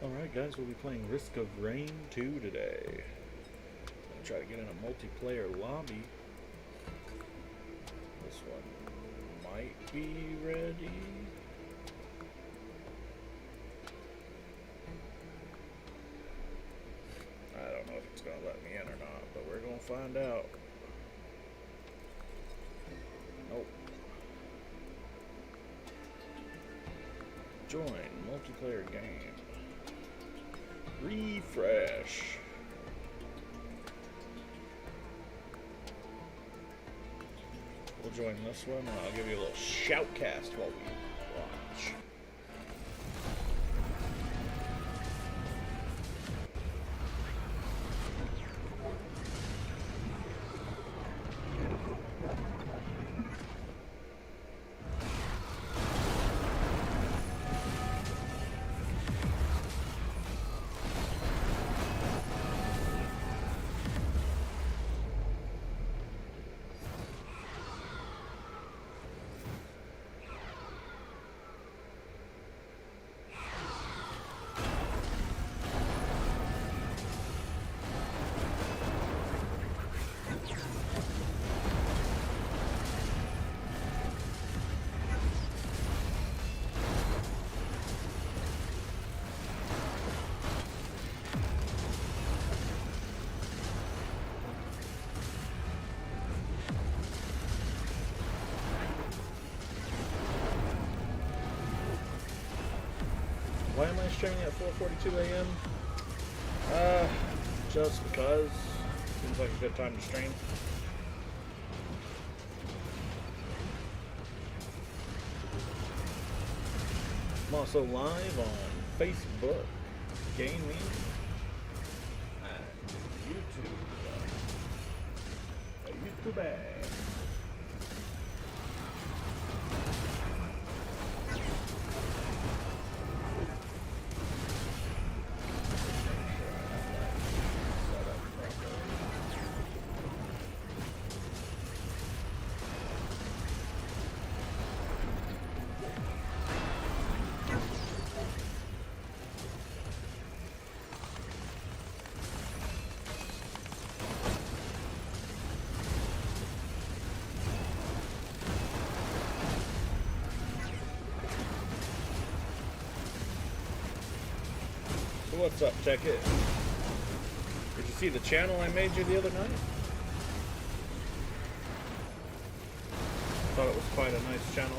Alright guys, we'll be playing Risk of Rain 2 today. I'll try to get in a multiplayer lobby. This one might be ready. I don't know if it's going to let me in or not, but we're going to find out. Nope. Join multiplayer game. Refresh. We'll join this one, and I'll give you a little shoutcast while we watch. Why am I streaming at 4:42 a.m.? Just because. Seems like a good time to stream. I'm also live on Facebook, gaming, and YouTube. YouTube. What's up, Tech It? Did you see the channel I made you the other night? Thought it was quite a nice channel.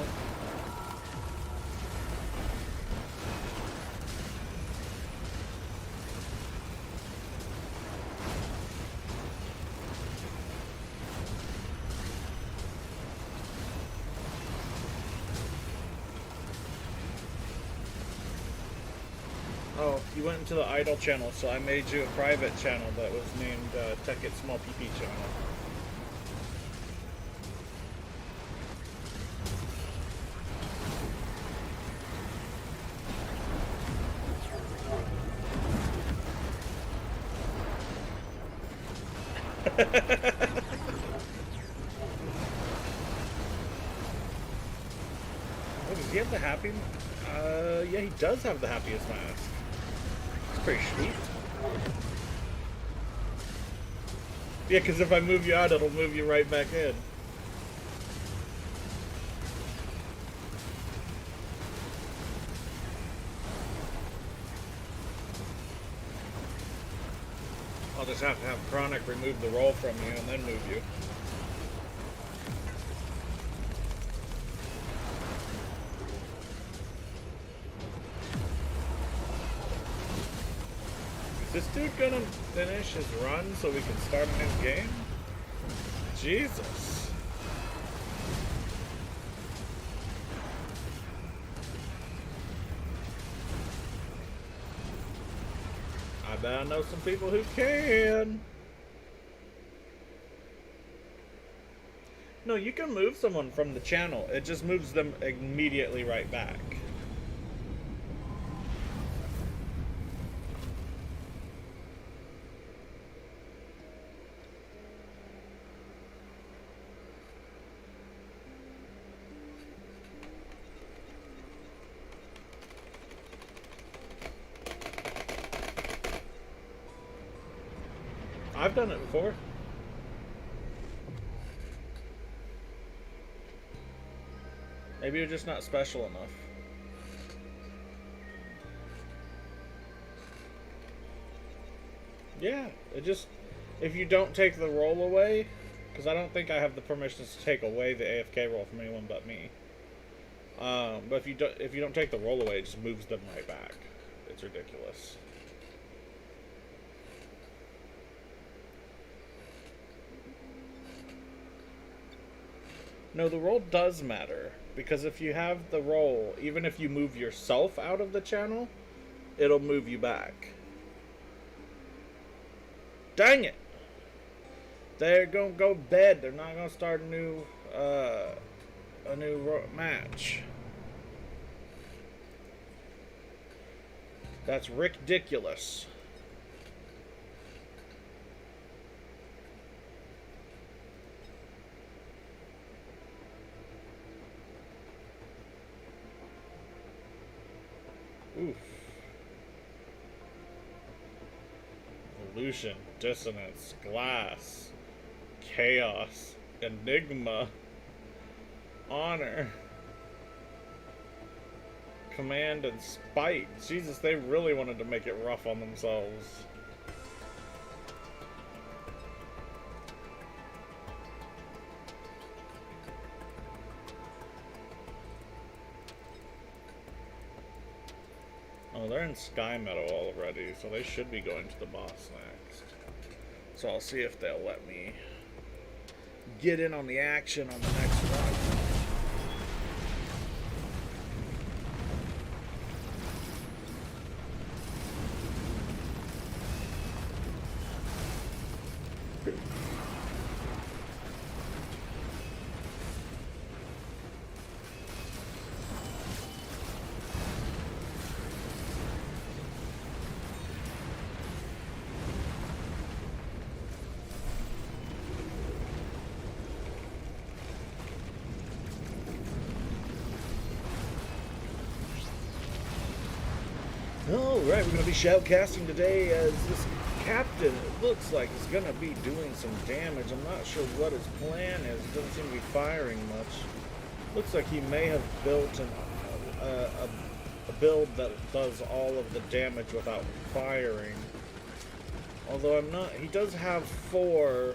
Oh, you went into the idle channel, so I made you a private channel that was named Tech It Small PP channel. Oh, does he have the happy? Yeah, he does have the happiest mask. It's pretty sweet. Yeah, because if I move you out, it'll move you right back in. I'll just have to have Chronic remove the roll from you and then move you. Is this dude gonna finish his run so we can start a new game? Jesus. I bet I know some people who can. No, you can move someone from the channel. It just moves them immediately right back. I've done it before. Maybe you're just not special enough. Yeah, it just... If you don't take the roll away... Because I don't think I have the permissions to take away the AFK roll from anyone but me. But if you don't take the roll away, it just moves them right back. It's ridiculous. No, the roll does matter. Because if you have the roll, even if you move yourself out of the channel, it'll move you back. Dang it! They're gonna go to bed. They're not gonna start a new match. That's ridiculous. Oof. Evolution, dissonance, glass, chaos, enigma, honor, command, and spite. Jesus, they really wanted to make it rough on themselves. Oh, they're in Sky Meadow already, so they should be going to the boss next. So I'll see if they'll let me get in on the action on the next run. Alright, we're going to be shoutcasting today as this captain, it looks like, is going to be doing some damage. I'm not sure what his plan is. He doesn't seem to be firing much. Looks like he may have built a build that does all of the damage without firing. Although I'm not... He does have 4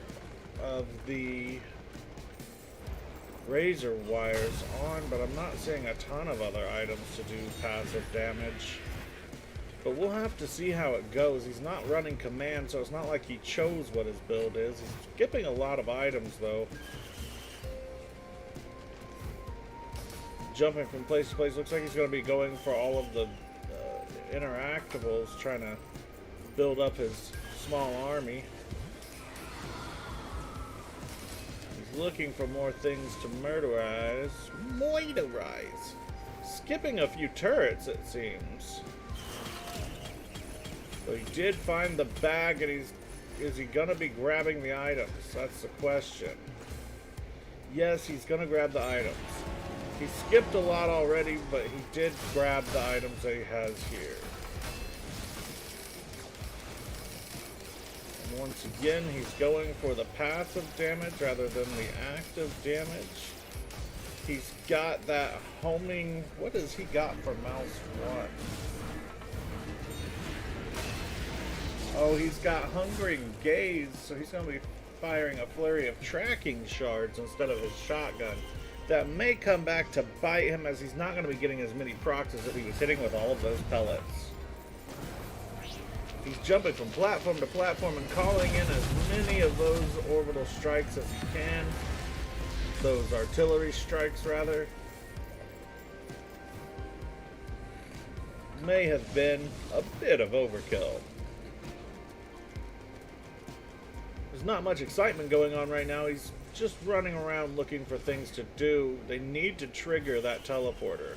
of the razor wires on, but I'm not seeing a ton of other items to do passive damage. But we'll have to see how it goes. He's not running command, so it's not like he chose what his build is. He's skipping a lot of items, though. Jumping from place to place. Looks like he's going to be going for all of the interactables, trying to build up his small army. He's looking for more things to murderize. Moiderize. Skipping a few turrets, it seems. So he did find the bag, and is he gonna be grabbing the items? That's the question. Yes, he's gonna grab the items. He skipped a lot already, but he did grab the items that he has here. And once again, he's going for the passive damage rather than the active damage. He's got that homing... What has he got for Mouse 1? Oh, he's got Hungering Gaze, so he's going to be firing a flurry of tracking shards instead of his shotgun. That may come back to bite him, as he's not going to be getting as many procs as if he was hitting with all of those pellets. He's jumping from platform to platform and calling in as many of those orbital strikes as he can. Those artillery strikes, rather. May have been a bit of overkill. There's not much excitement going on right now. He's just running around looking for things to do. They need to trigger that teleporter.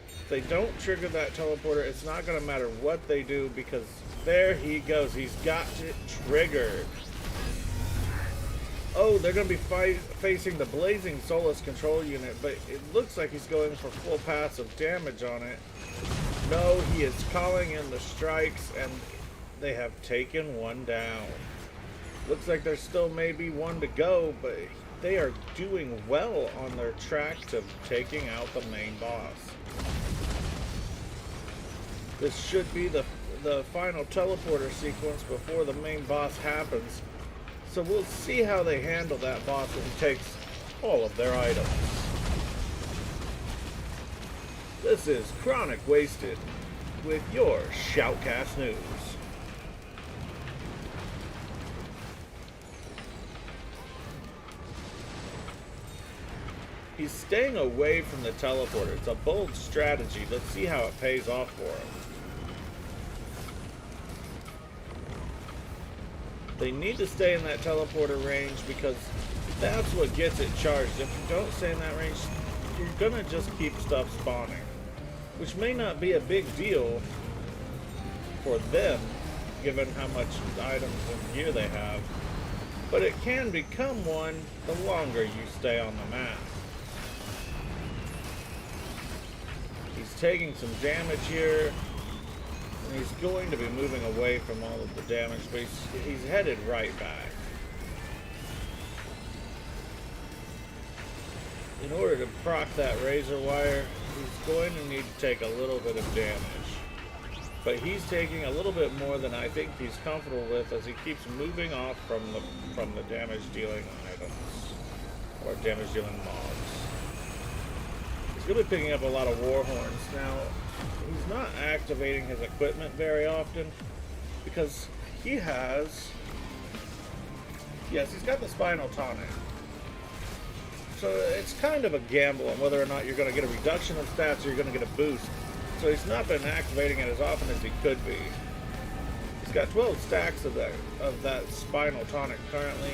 If they don't trigger that teleporter, it's not going to matter what they do, because there he goes. He's got it triggered. Oh, they're going to be facing the Blazing Solace control unit, but it looks like he's going for full passive damage on it. No, he is calling in the strikes, and they have taken one down. Looks like there's still maybe one to go, but they are doing well on their track to taking out the main boss. This should be the final teleporter sequence before the main boss happens. So we'll see how they handle that boss when he takes all of their items. This is Chronic Wasted with your Shoutcast News. He's staying away from the teleporter. It's a bold strategy. Let's see how it pays off for him. They need to stay in that teleporter range because that's what gets it charged. If you don't stay in that range, you're gonna just keep stuff spawning, which may not be a big deal for them, given how much items and gear they have, but it can become one the longer you stay on the map. He's taking some damage here, and he's going to be moving away from all of the damage, but he's headed right back. In order to proc that razor wire, he's going to need to take a little bit of damage. But he's taking a little bit more than I think he's comfortable with as he keeps moving off from the damage dealing items, or damage dealing mobs. He's going to be picking up a lot of war horns. Now, he's not activating his equipment very often because he has, yes, he's got the Spinal Tonic. So it's kind of a gamble on whether or not you're going to get a reduction of stats or you're going to get a boost. So he's not been activating it as often as he could be. He's got 12 stacks of that Spinal Tonic currently.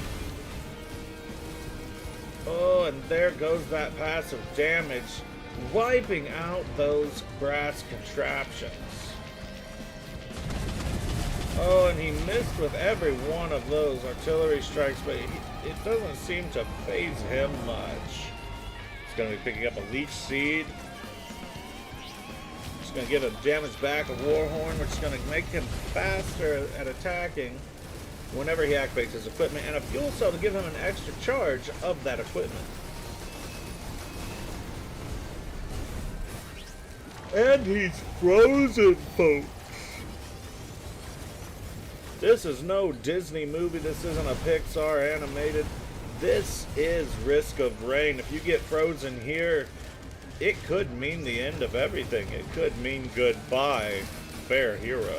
Oh, and there goes that passive damage, wiping out those brass contraptions. Oh, and he missed with every one of those artillery strikes, but it doesn't seem to faze him much. He's going to be picking up a Leech Seed. It's going to give him damage back, a Warhorn, which is going to make him faster at attacking whenever he activates his equipment, and a Fuel Cell to give him an extra charge of that equipment. And he's frozen, folks. This is no Disney movie. This isn't a Pixar animated. This is Risk of Rain. If you get frozen here, it could mean the end of everything. It could mean goodbye, fair hero.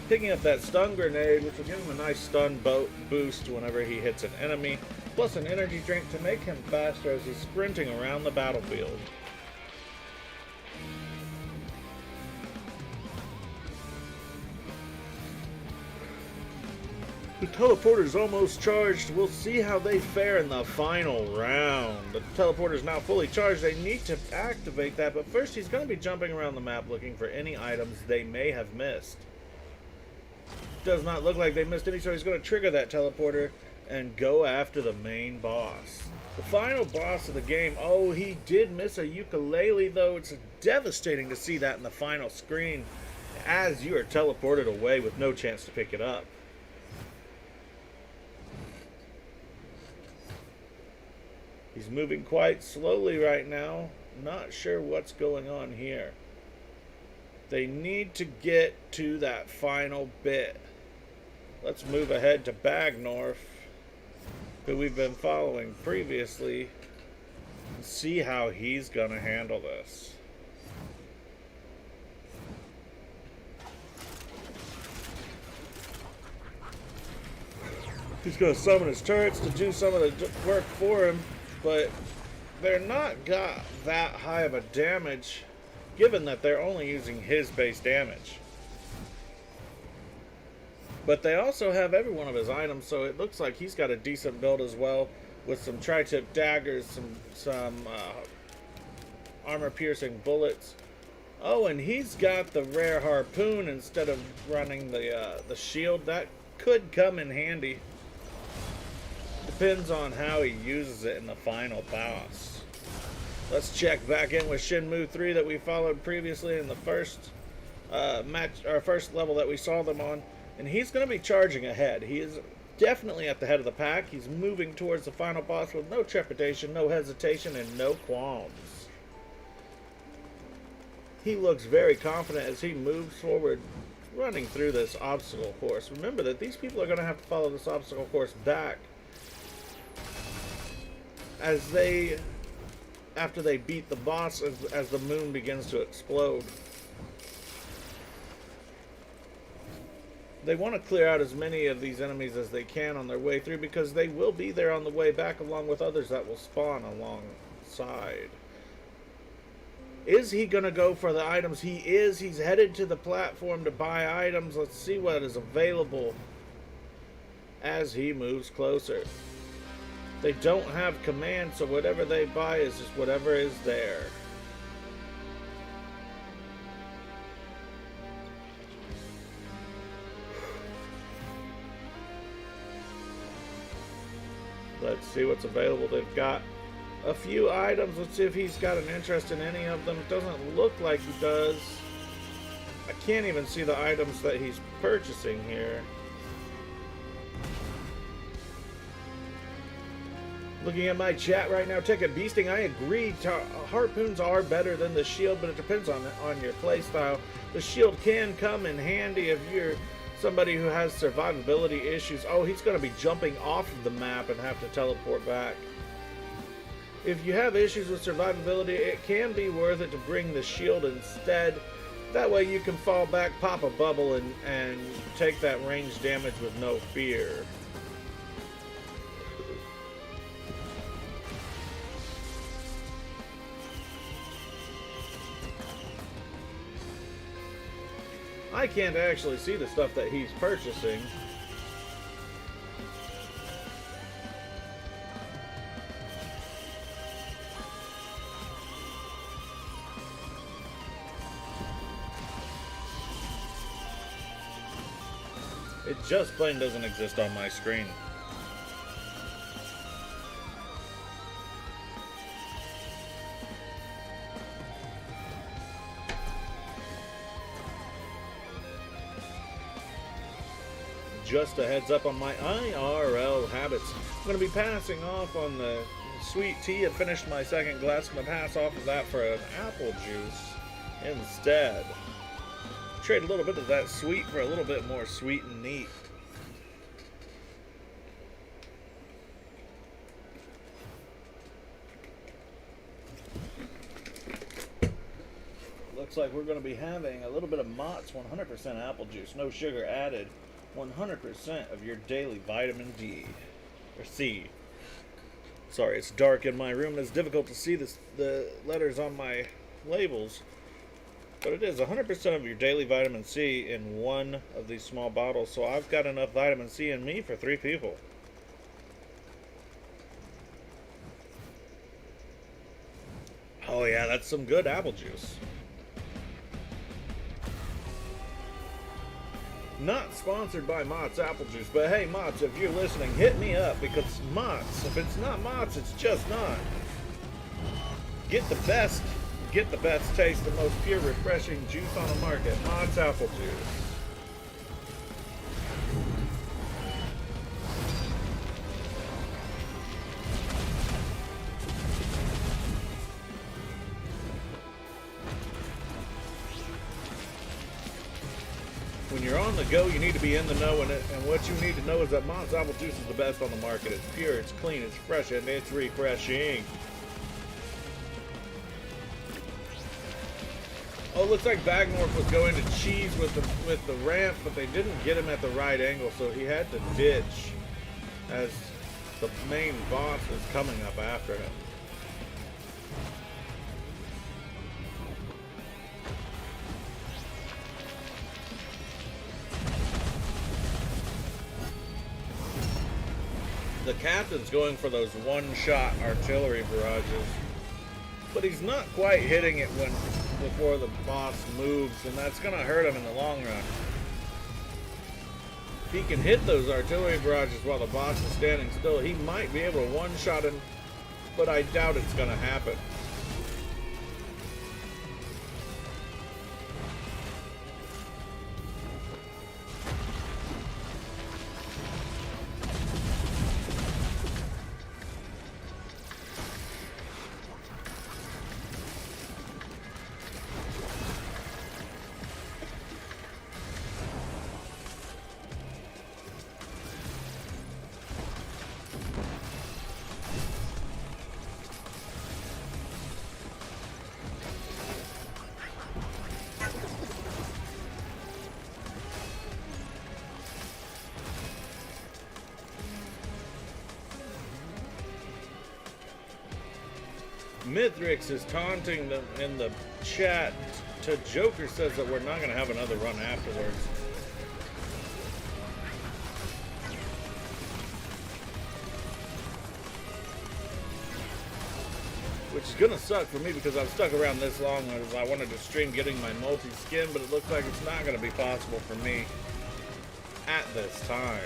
Picking up that stun grenade, which will give him a nice stun boost whenever he hits an enemy, plus an energy drink to make him faster as he's sprinting around the battlefield. The teleporter's almost charged. We'll see how they fare in the final round. The teleporter's now fully charged. They need to activate that, but first he's going to be jumping around the map looking for any items they may have missed. Does not look like they missed any, so he's going to trigger that teleporter and go after the main boss. The final boss of the game. Oh, he did miss a ukulele, though. It's devastating to see that in the final screen as you are teleported away with no chance to pick it up. He's moving quite slowly right now. Not sure what's going on here. They need to get to that final bit. Let's move ahead to Bagnorf, who we've been following previously, and see how he's going to handle this. He's going to summon his turrets to do some of the work for him, but they're not got that high of a damage, given that they're only using his base damage. But they also have every one of his items, so it looks like he's got a decent build as well, with some tri-tip daggers, some armor-piercing bullets. Oh, and he's got the rare harpoon instead of running the shield. That could come in handy. Depends on how he uses it in the final boss. Let's check back in with Shenmue 3 that we followed previously in the first first level that we saw them on. And he's going to be charging ahead. He is definitely at the head of the pack. He's moving towards the final boss with no trepidation, no hesitation, and no qualms. He looks very confident as he moves forward, running through this obstacle course. Remember that these people are going to have to follow this obstacle course back as they, after they beat the boss, as the moon begins to explode. They want to clear out as many of these enemies as they can on their way through, because they will be there on the way back along with others that will spawn alongside. Is he going to go for the items? He is. He's headed to the platform to buy items. Let's see what is available as he moves closer. They don't have command, so whatever they buy is just whatever is there. Let's see what's available. They've got a few items. Let's see if he's got an interest in any of them. It doesn't look like he does. I can't even see the items that he's purchasing here. Looking at my chat right now, Ticket Beasting, I agree. Harpoons are better than the shield, but it depends on your playstyle. The shield can come in handy if you're somebody who has survivability issues. Oh, he's going to be jumping off of the map and have to teleport back. If you have issues with survivability, it can be worth it to bring the shield instead. That way you can fall back, pop a bubble, and take that range damage with no fear. I can't actually see the stuff that he's purchasing. It just plain doesn't exist on my screen. Just a heads up on my IRL habits. I'm going to be passing off on the sweet tea. I finished my second glass. I'm going to pass off of that for an apple juice instead. Trade a little bit of that sweet for a little bit more sweet and neat. Looks like we're going to be having a little bit of Mott's 100% apple juice, no sugar added. 100% of your daily vitamin D, or C. Sorry, it's dark in my room and it's difficult to see the letters on my labels. But it is 100% of your daily vitamin C in one of these small bottles. So I've got enough vitamin C in me for 3 people. Oh yeah, that's some good apple juice. Not sponsored by Mott's Apple Juice, but hey Mott's, if you're listening, hit me up, because Mott's, if it's not Mott's, it's just not. Get the best taste, the most pure, refreshing juice on the market. Mott's Apple Juice. When you're on the go, you need to be in the know, and what you need to know is that Mott's Apple Juice is the best on the market. It's pure, it's clean, it's fresh, and it's refreshing. Oh, it looks like Bagnorf was going to cheese with the ramp, but they didn't get him at the right angle, so he had to ditch as the main boss was coming up after him. The captain's going for those one-shot artillery barrages, but he's not quite hitting it before the boss moves, and that's going to hurt him in the long run. If he can hit those artillery barrages while the boss is standing still, he might be able to one-shot him, but I doubt it's going to happen. Mithrix is taunting them in the chat to Joker says that we're not going to have another run afterwards. Which is going to suck for me because I've stuck around this long as I wanted to stream getting my multi-skin, but it looks like it's not going to be possible for me at this time.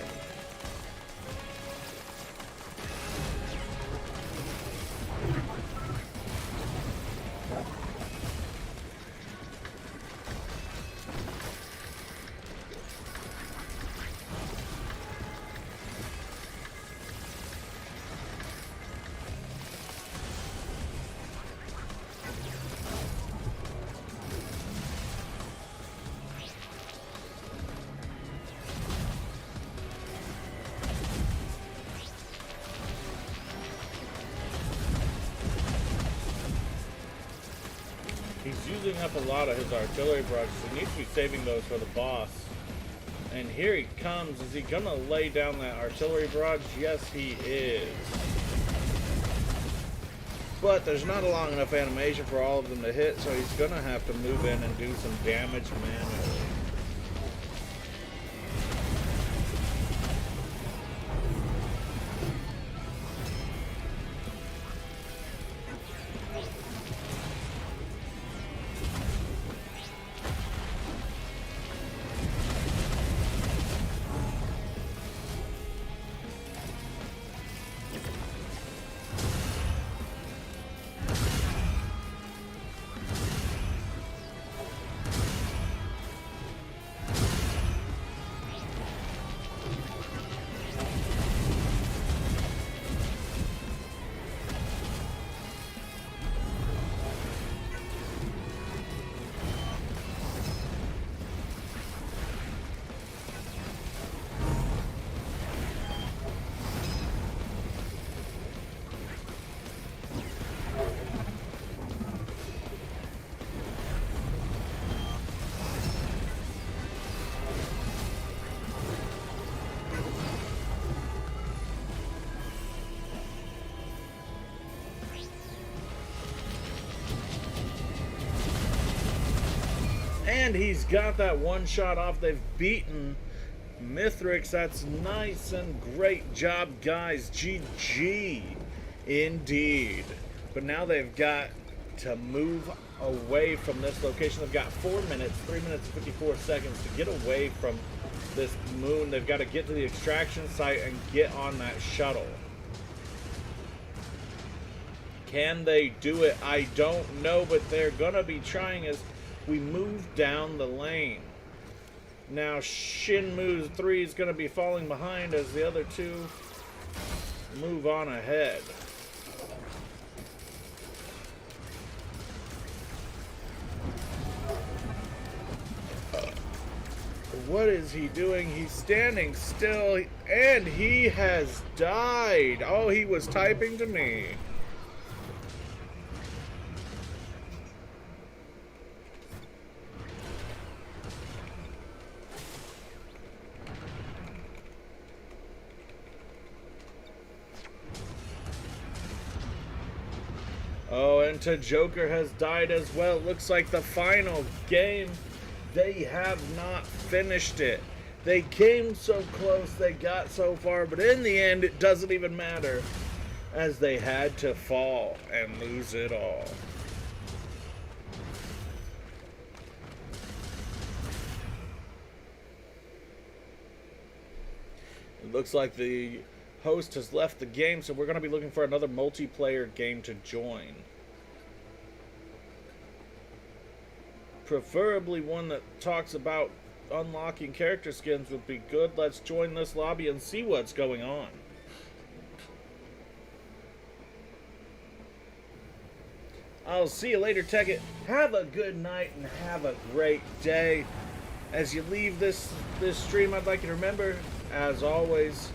He's using up a lot of his artillery barrages. He needs to be saving those for the boss. And here he comes. Is he gonna lay down that artillery barrage? Yes, he is. But there's not a long enough animation for all of them to hit, so he's gonna have to move in and do some damage manually. And he's got that one shot off. They've beaten Mithrix. That's nice and great job, guys. GG indeed. But now they've got to move away from this location. They've got 4 minutes, 3 minutes and 54 seconds to get away from this moon. They've got to get to the extraction site and get on that shuttle. Can they do it? I don't know, but they're gonna be trying as we move down the lane. Now Shenmue 3 is gonna be falling behind as the other two move on ahead. What is he doing? He's standing still and he has died. Oh, he was typing to me. Oh, and Joker has died as well. Looks like the final game. They have not finished it. They came so close, they got so far, but in the end, it doesn't even matter, as they had to fall and lose it all. It looks like the host has left the game, so we're going to be looking for another multiplayer game to join. Preferably one that talks about unlocking character skins would be good. Let's join this lobby and see what's going on. I'll see you later, Tekkit. Have a good night and have a great day. As you leave this stream, I'd like you to remember, as always,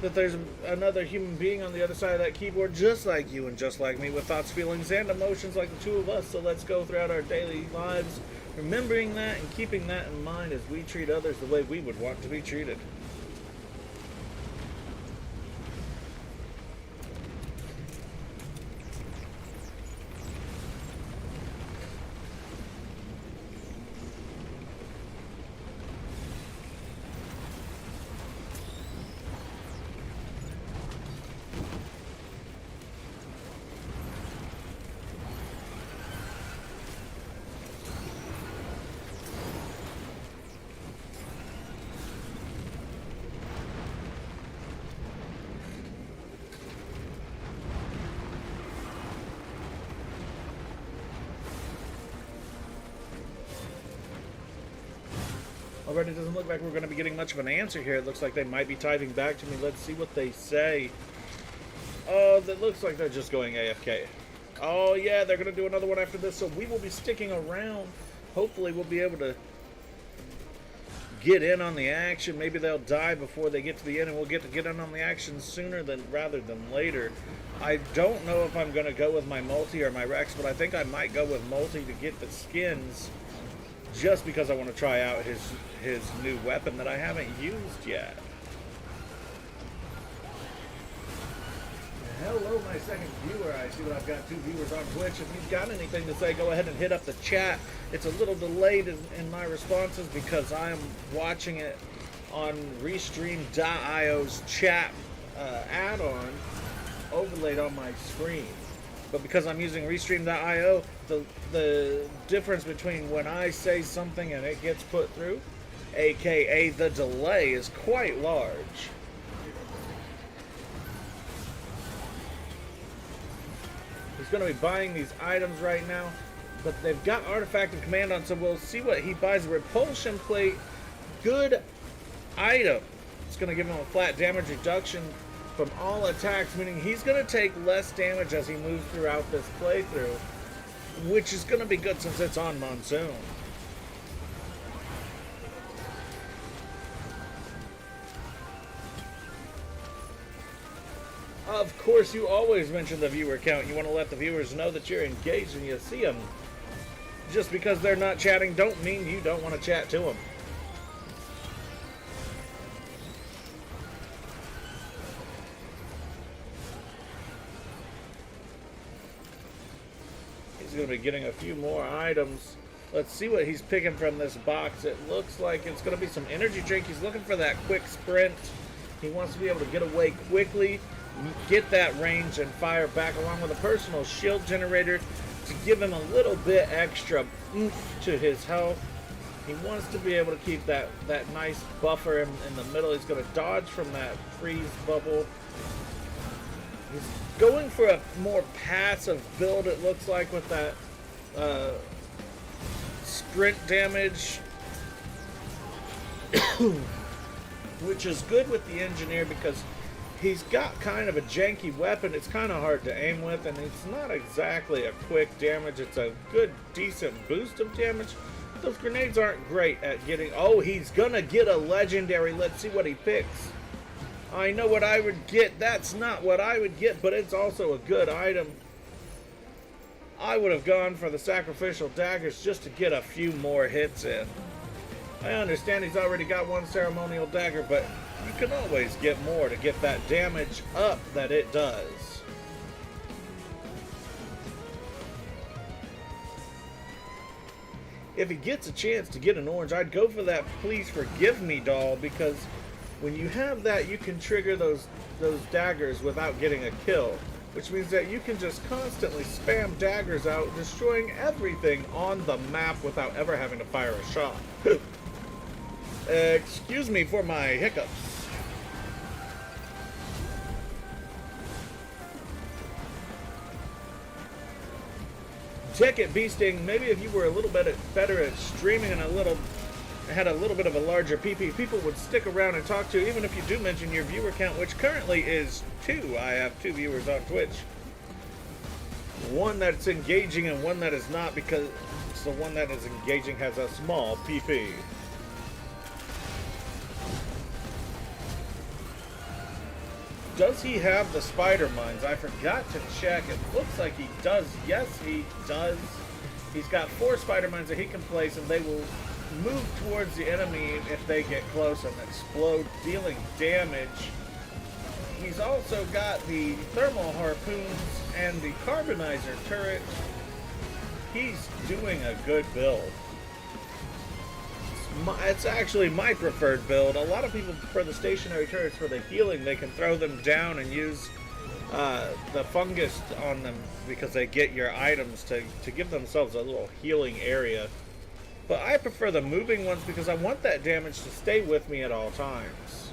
that there's another human being on the other side of that keyboard just like you and just like me, with thoughts, feelings, and emotions like the two of us. So let's go throughout our daily lives remembering that and keeping that in mind as we treat others the way we would want to be treated. Already doesn't look like we're going to be getting much of an answer here. It looks like they might be typing back to me. Let's see what they say. Oh, that looks like they're just going AFK. Oh, yeah, they're going to do another one after this, so we will be sticking around. Hopefully we'll be able to get in on the action. Maybe they'll die before they get to the end, and we'll get in on the action sooner rather than later. I don't know if I'm going to go with my multi or my Rex, but I think I might go with multi to get the skins, just because I want to try out his new weapon that I haven't used yet. Hello, my second viewer. I see that I've got 2 viewers on Twitch. If you've got anything to say, go ahead and hit up the chat. It's a little delayed in my responses because I am watching it on Restream.io's chat add-on overlaid on my screen. But because I'm using Restream.io, the difference between when I say something and it gets put through, aka the delay, is quite large. He's going to be buying these items right now, but they've got Artifact of Command on, so we'll see what he buys. Repulsion Plate, good item. It's going to give him a flat damage reduction from all attacks, meaning he's going to take less damage as he moves throughout this playthrough, which is going to be good since it's on Monsoon. Of course, you always mention the viewer count. You want to let the viewers know that you're engaged and you see them. Just because they're not chatting don't mean you don't want to chat to them. He's going to be getting a few more items. Let's see what he's picking from this box. It looks like it's going to be some energy drink. He's looking for that quick sprint. He wants to be able to get away quickly, get that range and fire back, along with a personal shield generator to give him a little bit extra oomph to his health. He wants to be able to keep that nice buffer in the middle. He's going to dodge from that freeze bubble. He's going for a more passive build, it looks like, with that sprint damage, which is good with the engineer because he's got kind of a janky weapon. It's kind of hard to aim with, and it's not exactly a quick damage. It's a good, decent boost of damage. Those grenades aren't great at getting... Oh, he's gonna get a legendary. Let's see what he picks. I know what I would get. That's not what I would get, but it's also a good item. I would have gone for the sacrificial daggers just to get a few more hits in. I understand he's already got one ceremonial dagger, but you can always get more to get that damage up that it does. If he gets a chance to get an orange, I'd go for that Please Forgive Me doll, because when you have that, you can trigger those daggers without getting a kill, which means that you can just constantly spam daggers out, destroying everything on the map without ever having to fire a shot. Excuse me for my hiccups. Check it, Beasting. Maybe if you were a little bit better at streaming and had a little bit of a larger PP, people would stick around and talk to you, even if you do mention your viewer count, which currently is 2. I have 2 viewers on Twitch. One that's engaging and one that is not, because the one that is engaging has a small PP. Does he have the spider mines? I forgot to check. It looks like he does. Yes, he does. He's got 4 spider mines that he can place, and they will move towards the enemy if they get close and explode, dealing damage. He's also got the thermal harpoons and the carbonizer turret. He's doing a good build. It's actually my preferred build. A lot of people prefer the stationary turrets for the healing. They can throw them down and use the fungus on them because they get your items to give themselves a little healing area. But I prefer the moving ones because I want that damage to stay with me at all times.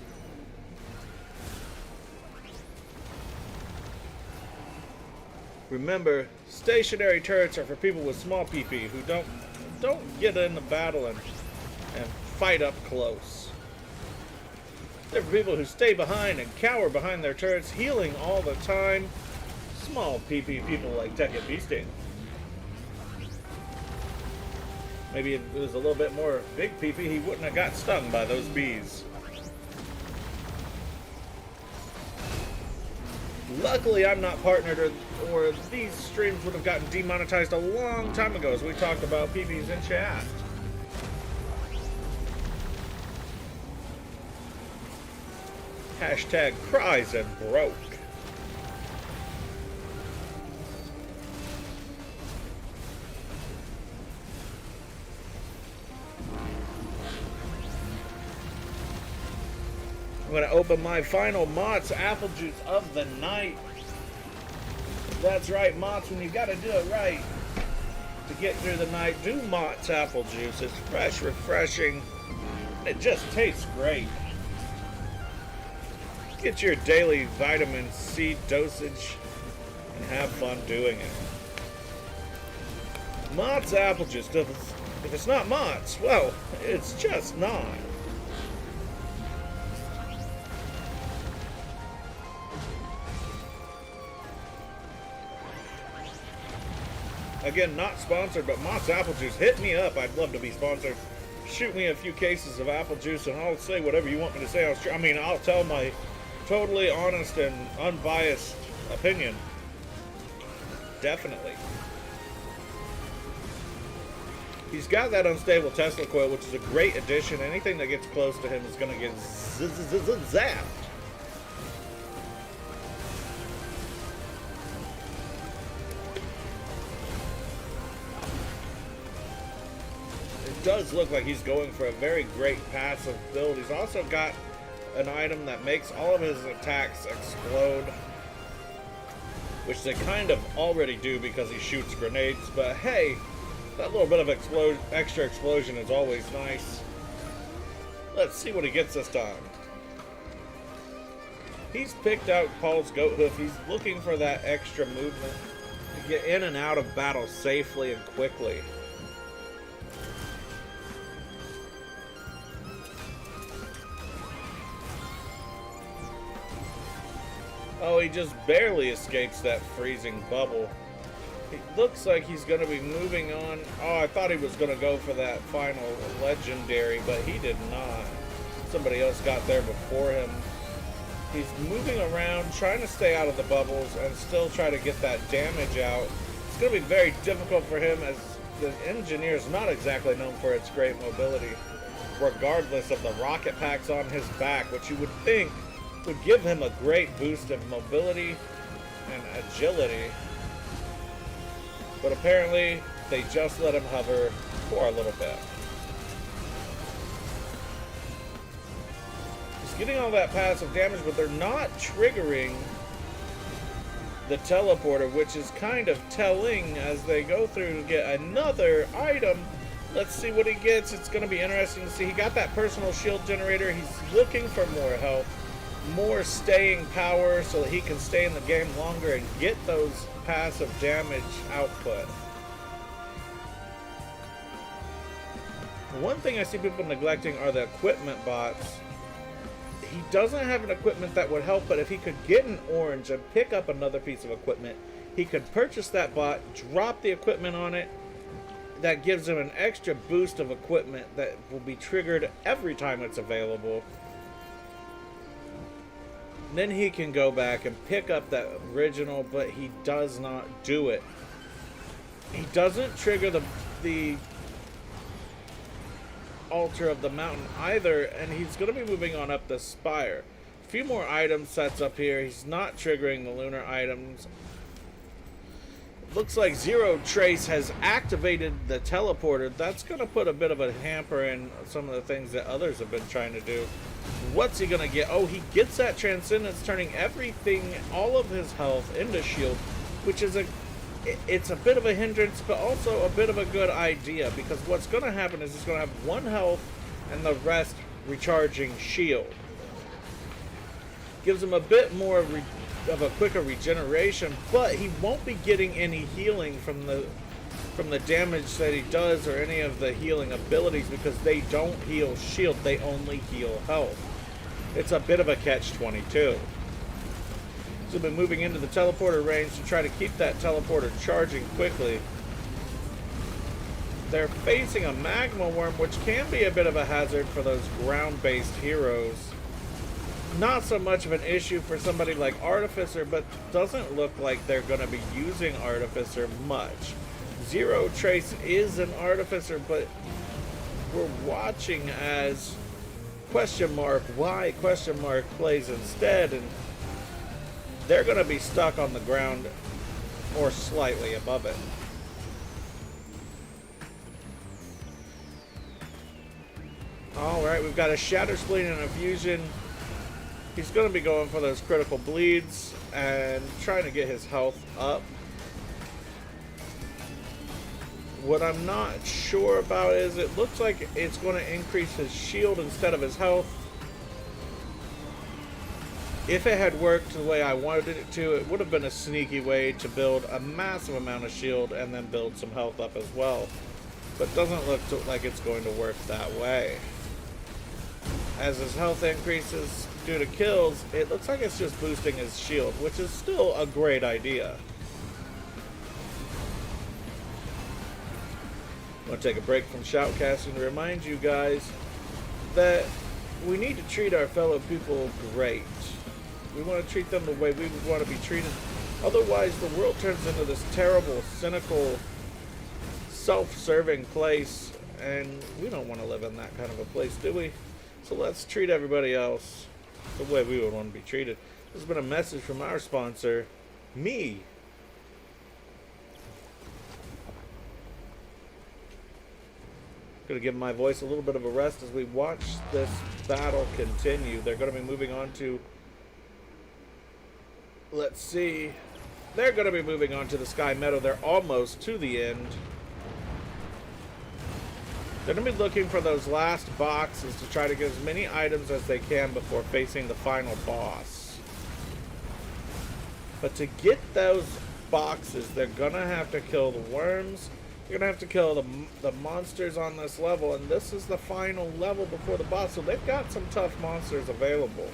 Remember, stationary turrets are for people with small PP who don't get in the battle and fight up close. There are people who stay behind and cower behind their turrets, healing all the time. Small PP people like Tekken Beasting. Maybe if it was a little bit more big PP, he wouldn't have got stung by those bees. Luckily, I'm not partnered, or these streams would have gotten demonetized a long time ago, as we talked about PBs in chat. Hashtag cries and broke. I'm going to open my final Mott's Apple Juice of the night. That's right, Mott's, when you got to do it right to get through the night, do Mott's Apple Juice. It's fresh, refreshing, and it just tastes great. Get your daily vitamin C dosage and have fun doing it. Mott's Apple Juice. If it's not Mott's, well, it's just not. Again, not sponsored, but Mott's Apple Juice, hit me up. I'd love to be sponsored. Shoot me a few cases of apple juice and I'll say whatever you want me to say. I'll tell my totally honest and unbiased opinion. Definitely. He's got that unstable Tesla coil, which is a great addition. Anything that gets close to him is going to get zapped. It does look like he's going for a very great passive build. He's also got an item that makes all of his attacks explode, which they kind of already do because he shoots grenades, but hey, that little bit of extra explosion is always nice. Let's see what he gets this time. He's picked out Paul's Goat Hoof. He's looking for that extra movement to get in and out of battle safely and quickly. Oh, he just barely escapes that freezing bubble. It looks like he's going to be moving on. Oh, I thought he was going to go for that final legendary, but he did not. Somebody else got there before him. He's moving around, trying to stay out of the bubbles and still try to get that damage out. It's going to be very difficult for him, as the engineer is not exactly known for its great mobility, regardless of the rocket packs on his back, which you would think would give him a great boost of mobility and agility. But apparently, they just let him hover for a little bit. He's getting all that passive damage, but they're not triggering the teleporter, which is kind of telling as they go through to get another item. Let's see what he gets. It's going to be interesting to see. He got that personal shield generator. He's looking for more health, more staying power so that he can stay in the game longer and get those passive damage output. One thing I see people neglecting are the equipment bots. He doesn't have an equipment that would help, but if he could get an orange and pick up another piece of equipment, he could purchase that bot, drop the equipment on it. That gives him an extra boost of equipment that will be triggered every time it's available. Then he can go back and pick up that original, but he does not do it. He doesn't trigger the altar of the mountain either, and he's going to be moving on up the spire. A few more item sets up here. He's not triggering the lunar items. Looks like Zero Trace has activated the teleporter. That's going to put a bit of a hamper in some of the things that others have been trying to do. What's he going to get? Oh, he gets that Transcendence, turning everything, all of his health into shield, which is it's a bit of a hindrance, but also a bit of a good idea, because what's going to happen is he's going to have one health and the rest recharging shield. Gives him a bit more of a quicker regeneration, but he won't be getting any healing from from the damage that he does or any of the healing abilities, because they don't heal shield, they only heal health. It's a bit of a catch-22. So we've been moving into the teleporter range to try to keep that teleporter charging quickly. They're facing a magma worm, which can be a bit of a hazard for those ground-based heroes. Not so much of an issue for somebody like Artificer, but doesn't look like they're going to be using Artificer much. Zero Trace is an Artificer, but we're watching as question mark why question mark plays instead, and they're going to be stuck on the ground or slightly above it. Alright, we've got a Shatter Spleen and a Fusion. He's going to be going for those critical bleeds and trying to get his health up. What I'm not sure about is it looks like it's going to increase his shield instead of his health. If it had worked the way I wanted it to, it would have been a sneaky way to build a massive amount of shield and then build some health up as well. But it doesn't look like it's going to work that way. As his health increases due to kills, it looks like it's just boosting his shield, which is still a great idea. I'm going to take a break from shoutcasting to remind you guys that we need to treat our fellow people great. We want to treat them the way we would want to be treated. Otherwise, the world turns into this terrible, cynical, self-serving place, and we don't want to live in that kind of a place, do we? So let's treat everybody else the way we would want to be treated. This has been a message from our sponsor, me. Going to give my voice a little bit of a rest as we watch this battle continue. They're going to be moving on to, let's see, they're going to be moving on to the Sky Meadow. They're almost to the end. They're going to be looking for those last boxes to try to get as many items as they can before facing the final boss. But to get those boxes, they're going to have to kill the worms. They're going to have to kill the monsters on this level. And this is the final level before the boss. So they've got some tough monsters available.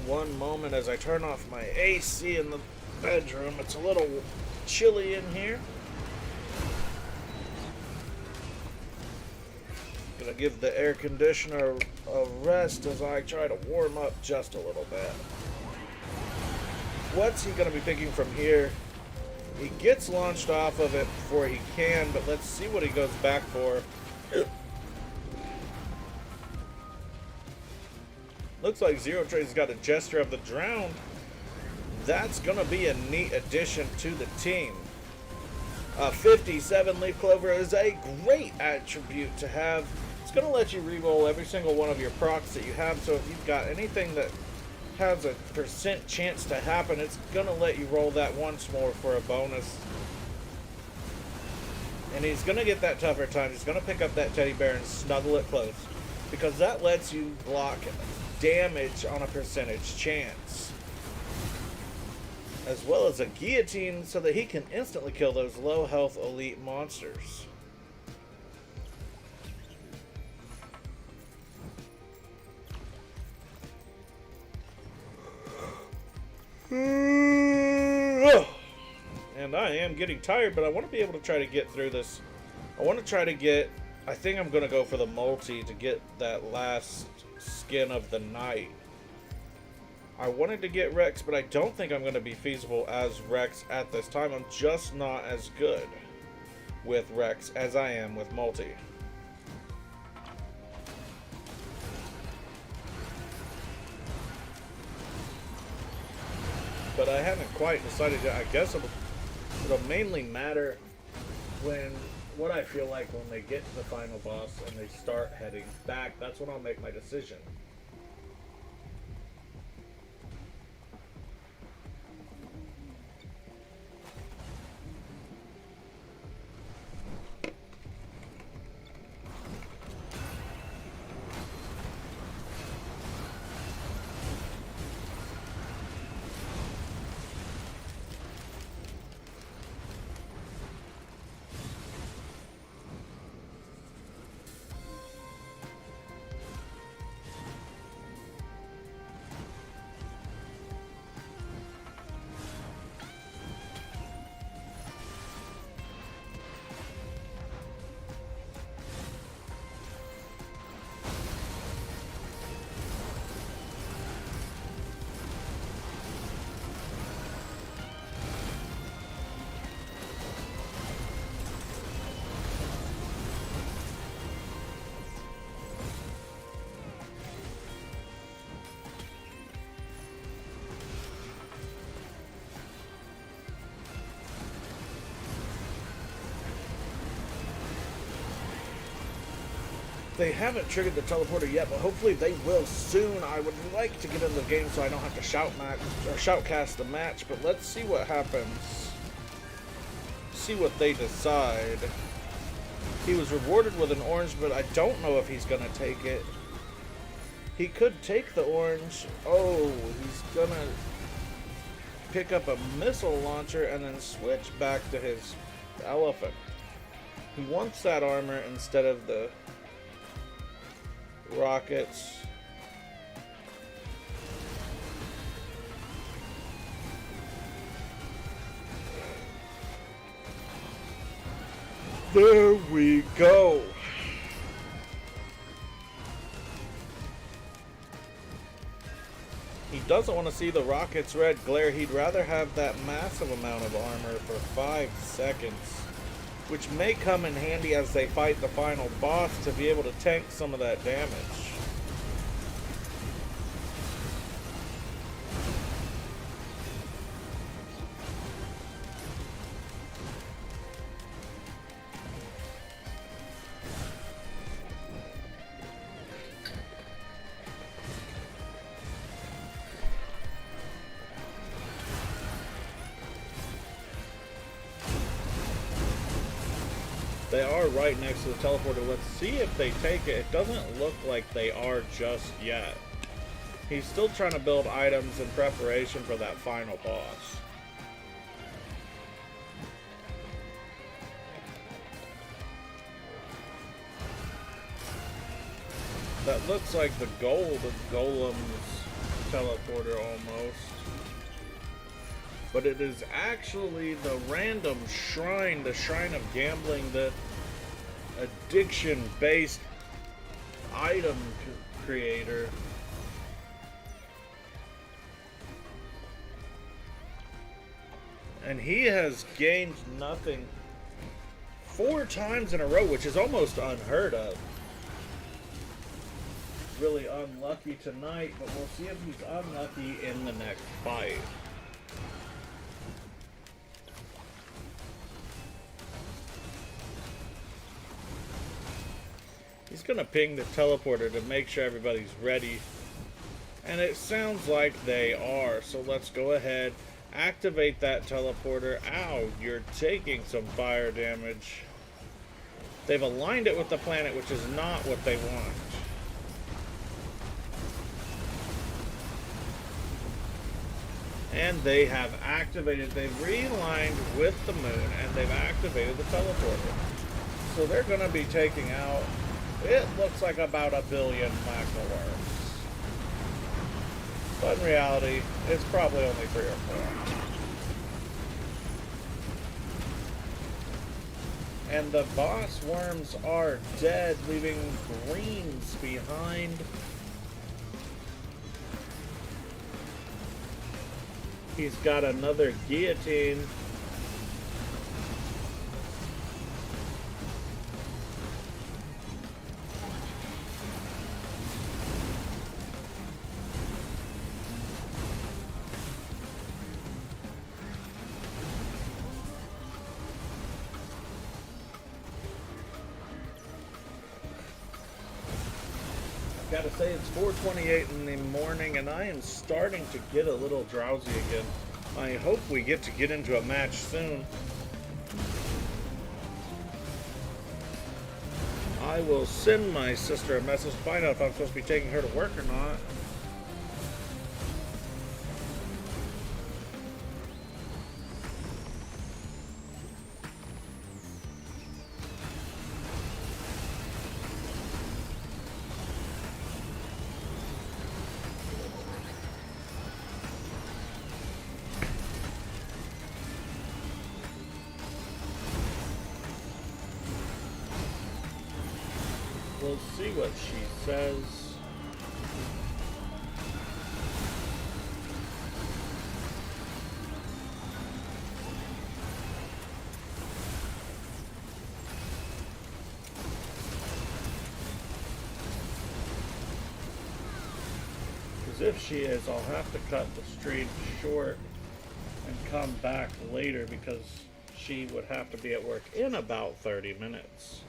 One moment as I turn off my AC in the bedroom. It's a little chilly in here. Gonna give the air conditioner a rest as I try to warm up just a little bit. What's he gonna be picking from here? He gets launched off of it before he can, but let's see what he goes back for. Looks like Zero Trace has got a Jester of the Drowned. That's going to be a neat addition to the team. 57 Leaf Clover is a great attribute to have. It's going to let you reroll every single one of your procs that you have. So if you've got anything that has a % chance to happen, it's going to let you roll that once more for a bonus. And he's going to get that tougher time. He's going to pick up that teddy bear and snuggle it close, because that lets you block damage on a % chance, as well as a guillotine so that he can instantly kill those low health elite monsters. And I am getting tired, but I want to be able to try to get through this. I want to try to get, I think I'm going to go for the multi to get that last skin of the night. I wanted to get Rex, but I don't think I'm going to be feasible as Rex at this time. I'm just not as good with Rex as I am with multi. But I haven't quite decided yet. I guess it'll mainly matter when what I feel like when they get to the final boss and they start heading back. That's when I'll make my decision. They haven't triggered the teleporter yet, but hopefully they will soon. I would like to get in the game so I don't have to shoutcast the match, but let's see what happens. See what they decide. He was rewarded with an orange, but I don't know if he's gonna take it. He could take the orange. Oh, he's gonna pick up a missile launcher and then switch back to his elephant. He wants that armor instead of the rockets. There we go. He doesn't want to see the rocket's red glare. He'd rather have that massive amount of armor for 5 seconds, which may come in handy as they fight the final boss to be able to tank some of that damage. They are right next to the teleporter. Let's see if they take it. It doesn't look like they are just yet. He's still trying to build items in preparation for that final boss. That looks like the gold of Golem's teleporter almost. But it is actually the random shrine, the shrine of gambling, the addiction-based item creator. And he has gained nothing 4 times in a row, which is almost unheard of. Really unlucky tonight, but we'll see if he's unlucky in the next fight. He's gonna ping the teleporter to make sure everybody's ready. And it sounds like they are. So let's go ahead, activate that teleporter. Ow, you're taking some fire damage. They've aligned it with the planet, which is not what they want. And they have activated, they've realigned with the moon, and they've activated the teleporter. So they're going to be taking out, it looks like about 1 billion magma worms. But in reality, it's probably only 3 or 4. And the boss worms are dead, leaving greens behind. He's got another guillotine. gotta say, it's 4:28 in the morning, and I am starting to get a little drowsy again. I hope we get to get into a match soon. I will send my sister a message to find out if I'm supposed to be taking her to work or not. We'll see what she says. Because if she is, I'll have to cut the stream short and come back later because she would have to be at work in about 30 minutes.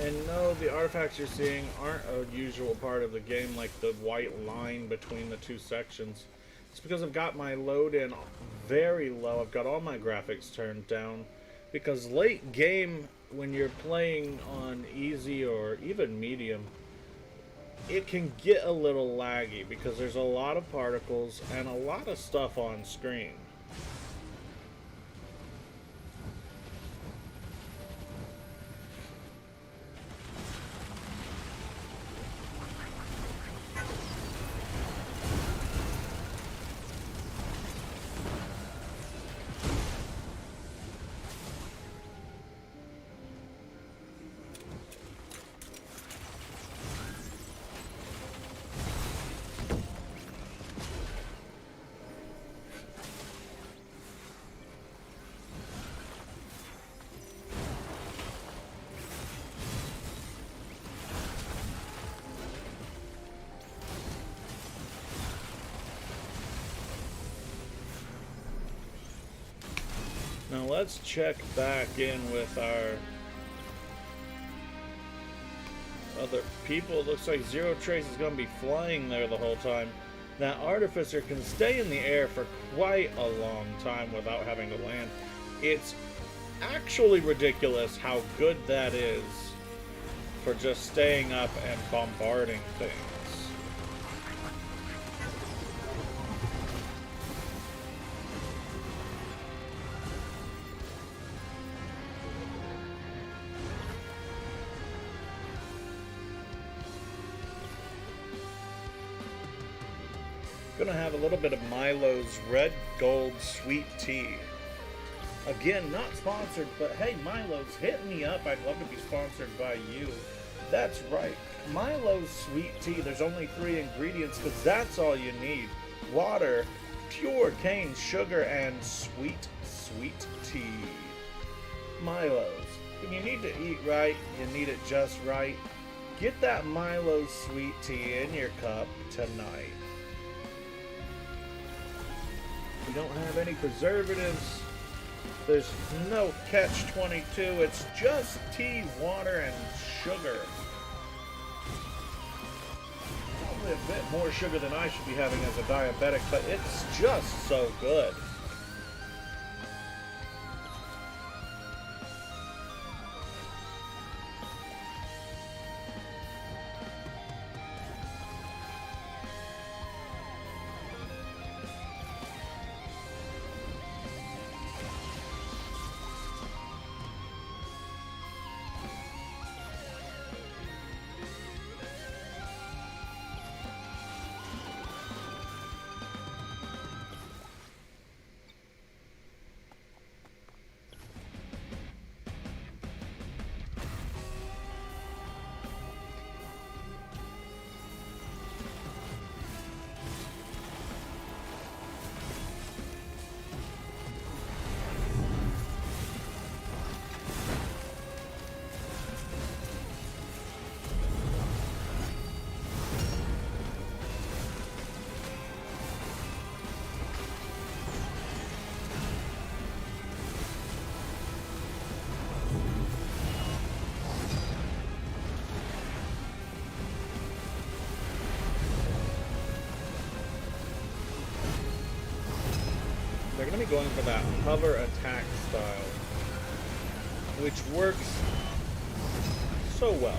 And no, the artifacts you're seeing aren't a usual part of the game, like the white line between the two sections. It's because I've got my load in very low. I've got all my graphics turned down. Because late game, when you're playing on easy or even medium, it can get a little laggy because there's a lot of particles and a lot of stuff on screen. Now let's check back in with our other people. It looks like Zero Trace is going to be flying there the whole time. That Artificer can stay in the air for quite a long time without having to land. It's actually ridiculous how good that is for just staying up and bombarding things. Gonna have a little bit of Milo's Red Gold Sweet Tea. Again, not sponsored, but hey, Milo's, hit me up. I'd love to be sponsored by you. That's right, Milo's Sweet Tea. There's only 3 ingredients because that's all you need. Water, pure cane sugar, and sweet, sweet tea. Milo's. When you need to eat right, you need it just right. Get that Milo's Sweet Tea in your cup tonight. We don't have any preservatives. There's no catch-22. It's just tea, water, and sugar. Probably a bit more sugar than I should be having as a diabetic, but it's just so good. me going for that hover attack style, which works so well.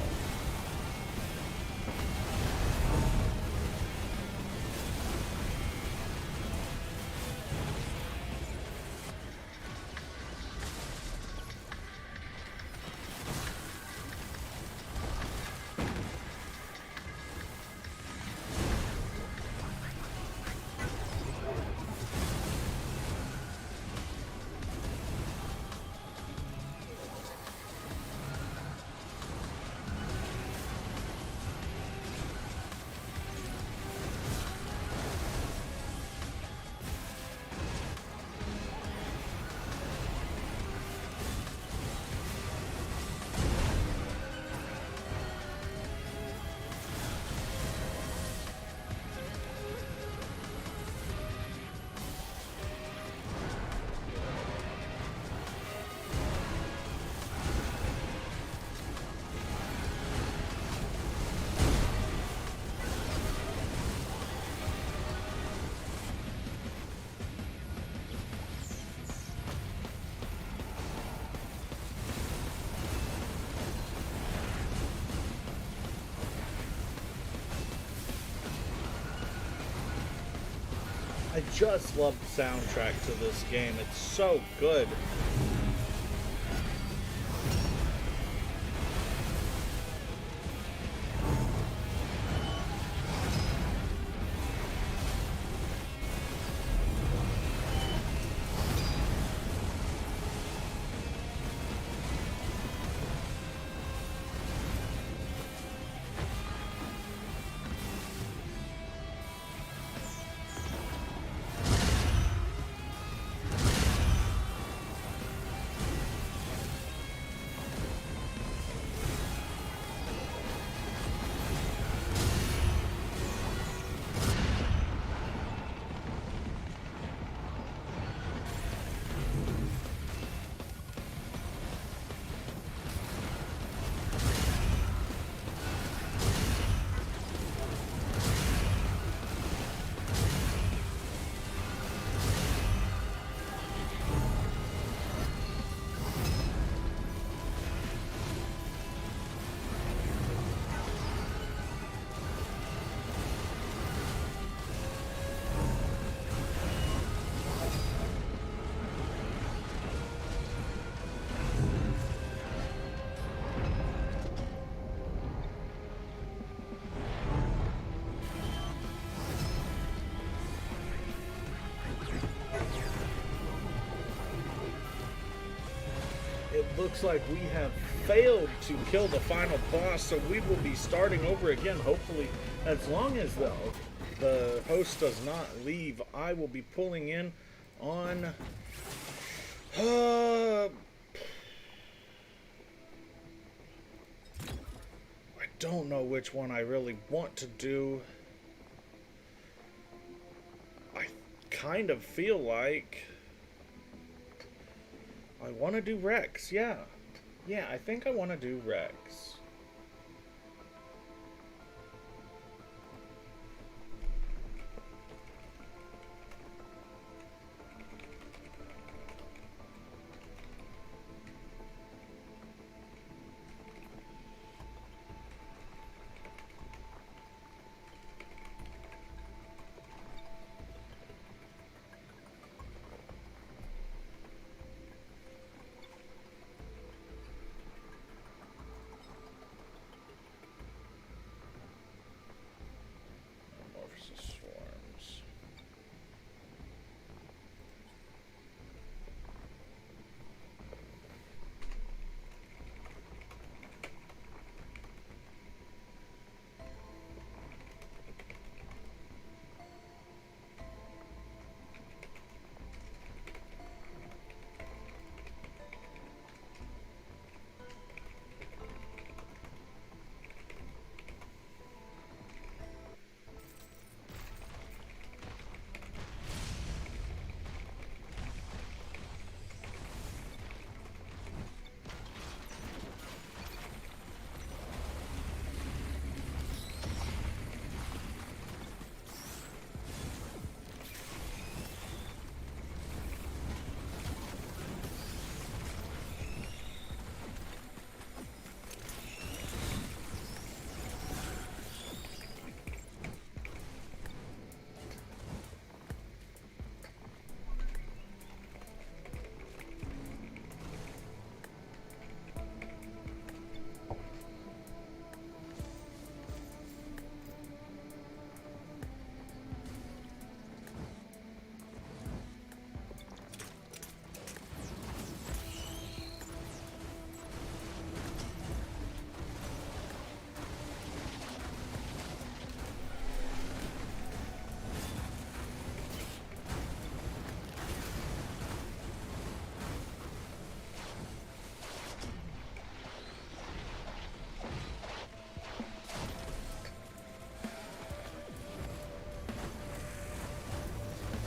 I just love the soundtrack to this game. It's so good. It looks like we have failed to kill the final boss, so we will be starting over again. Hopefully, as long as the host does not leave, I will be pulling in on I don't know which one I really want to do. I kind of feel like I want to do Rex, yeah. Yeah, I think I want to do Rex.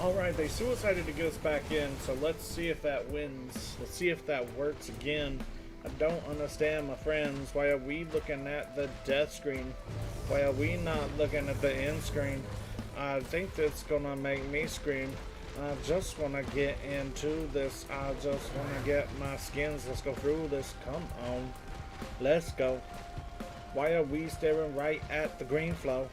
Alright, they suicided to get us back in, so let's see if that wins. Let's see if that works again. I don't understand, my friends. Why are we looking at the death screen? Why are we not looking at the end screen? I think that's gonna make me scream. I just wanna get into this. I just wanna get my skins. Let's go through this. Come on. Let's go. Why are we staring right at the green flow?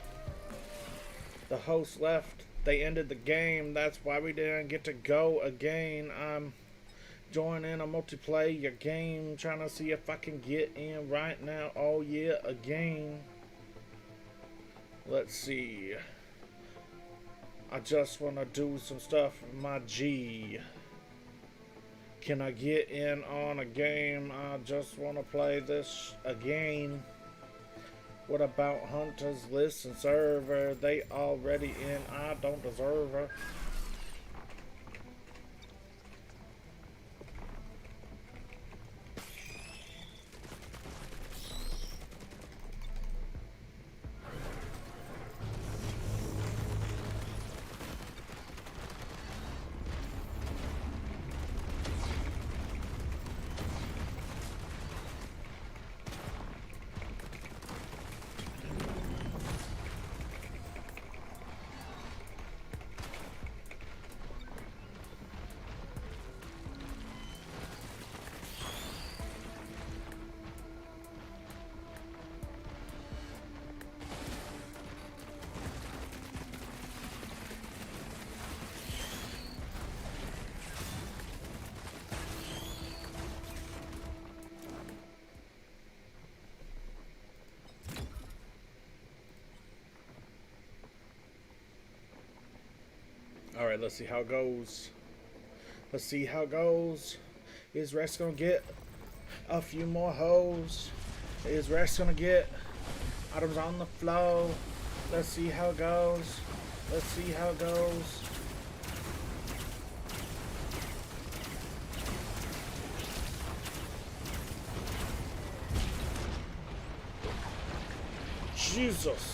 The host left. They ended the game. That's why we didn't get to go again. I'm joining a multiplayer game, trying to see if I can get in right now. Oh yeah, again. Let's see. I just want to do some stuff with my G. Can I get in on a game? I just want to play this again. What about Hunter's List and server? They already in. I don't deserve her. Alright, let's see how it goes. Let's see how it goes. Is Rex gonna get a few more hoes? Is Rex gonna get items on the flow? Let's see how it goes. Let's see how it goes. Jesus.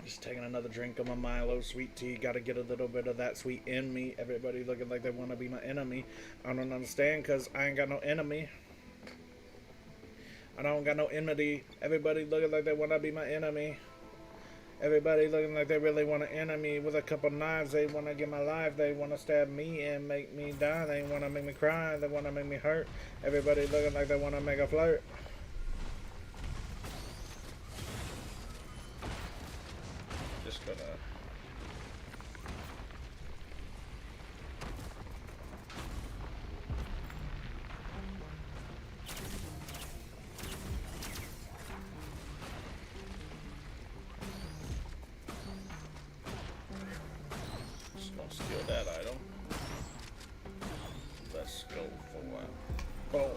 Just taking another drink of my Milo sweet tea. Gotta get a little bit of that sweet in me. Everybody looking like they want to be my enemy. I don't understand because I ain't got no enemy. I don't got no enmity. Everybody looking like they want to be my enemy. Everybody looking like they really want an enemy with a couple knives. They want to get my life. They want to stab me and make me die. They want to make me cry. They want to make me hurt. Everybody looking like they want to make a flirt. Steal that item. Let's go for it. Boom.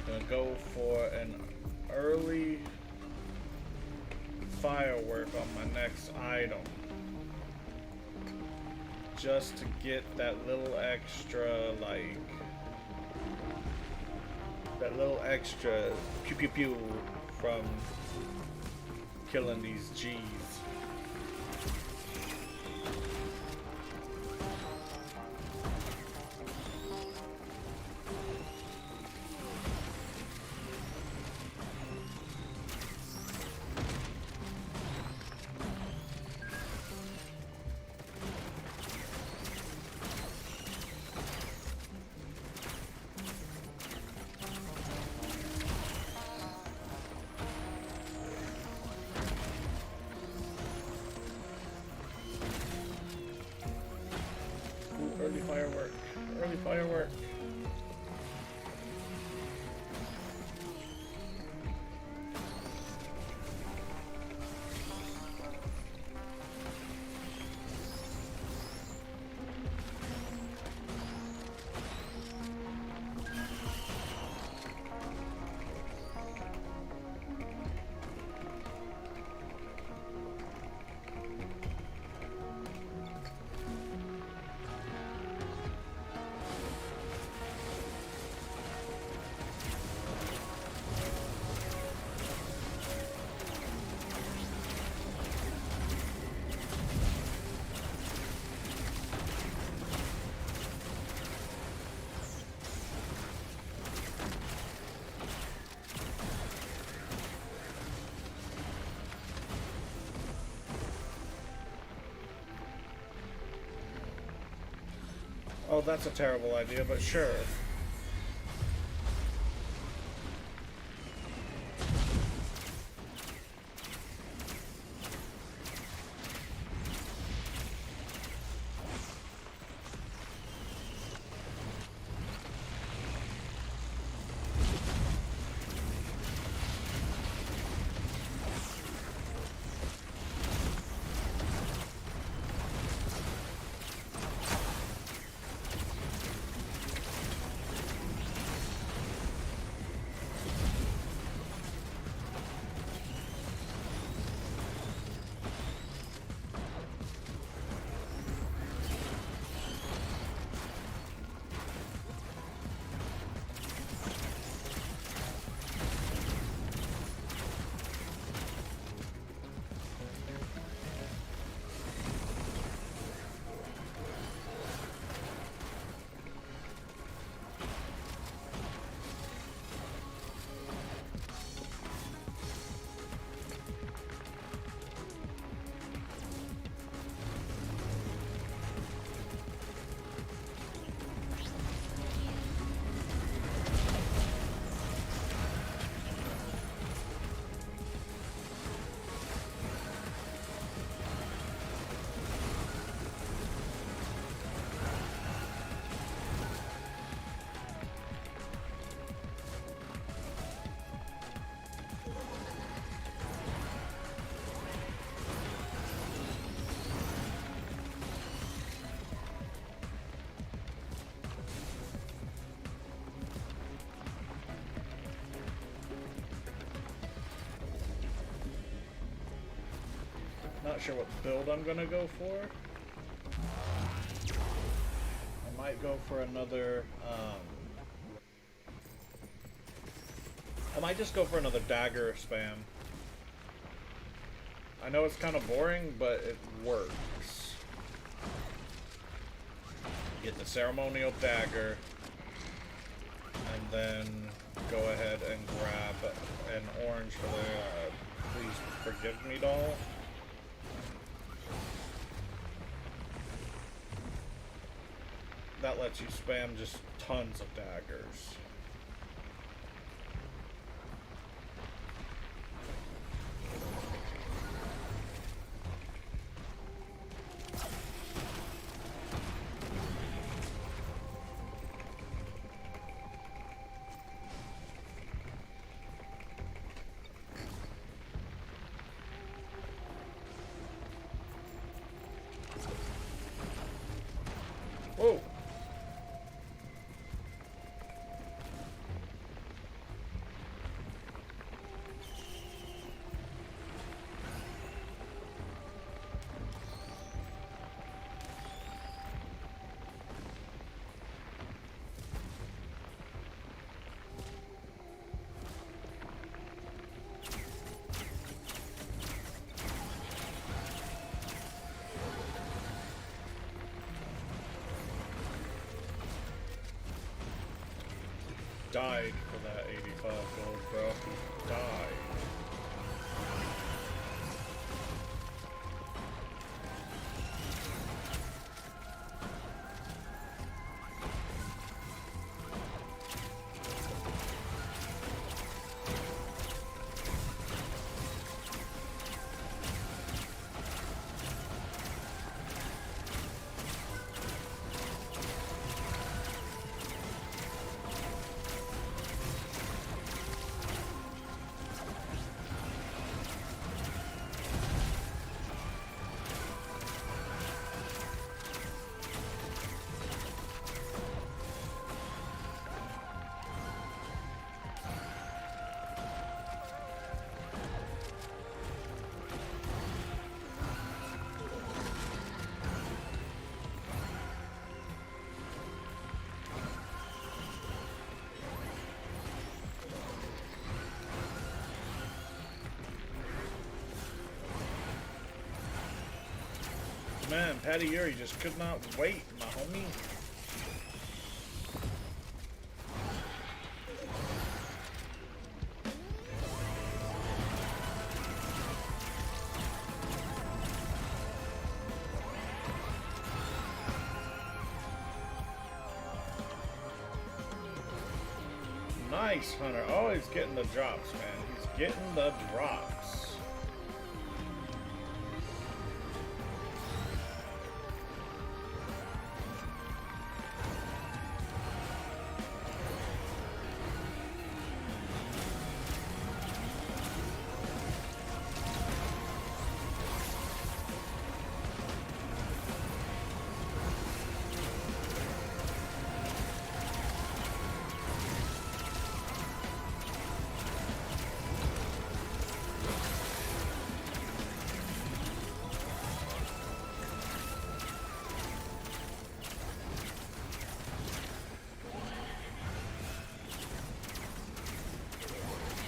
Gonna go for an early firework on my next item. Just to get that little extra, like, that little extra pew pew pew from killing these G's. early firework. Early firework. Oh, that's a terrible idea, but sure. Not sure what build I'm gonna go for. I might go for another, I might just go for another dagger spam. I know it's kind of boring, but it works. Get the ceremonial dagger, and then go ahead and grab an orange for the Please Forgive Me doll. That lets you spam just tons of daggers. Whoa! Died for that 85 gold, bro. He died. Man, Patty Yuri just could not wait, my homie. Nice, Hunter. Oh, he's getting the drops, man. He's getting the drops.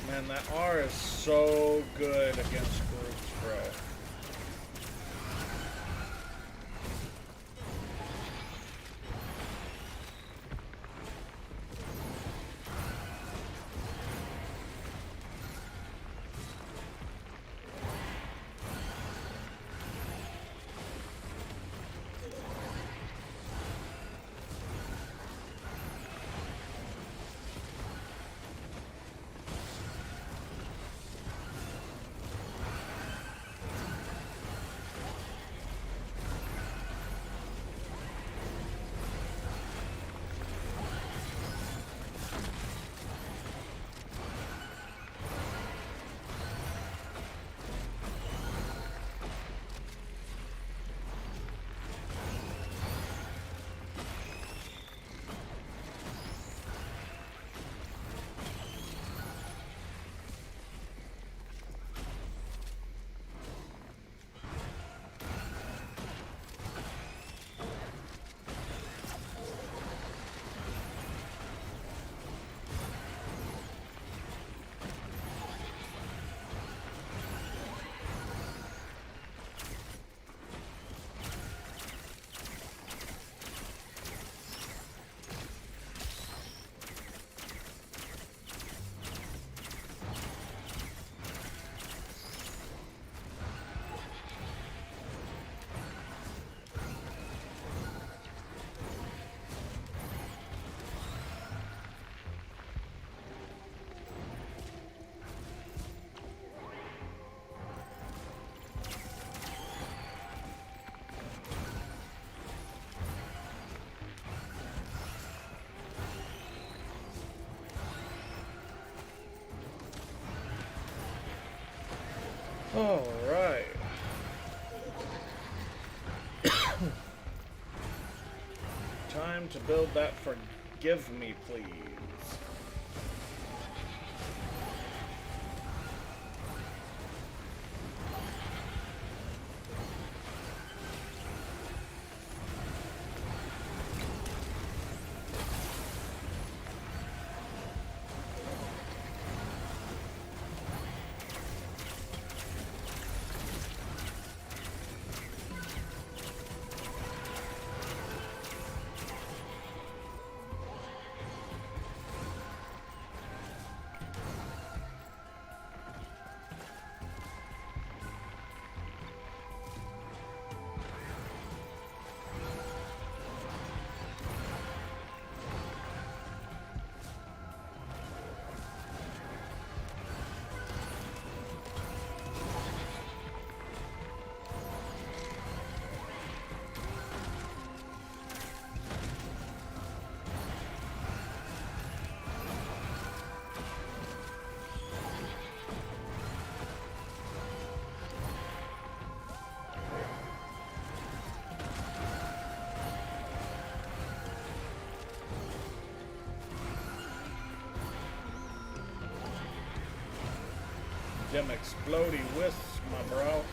Man, that R is so good against groups, bro. All right. Time to build that forgive me, please. Them explodey wisps, my bro.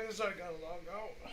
guys, I gotta log out.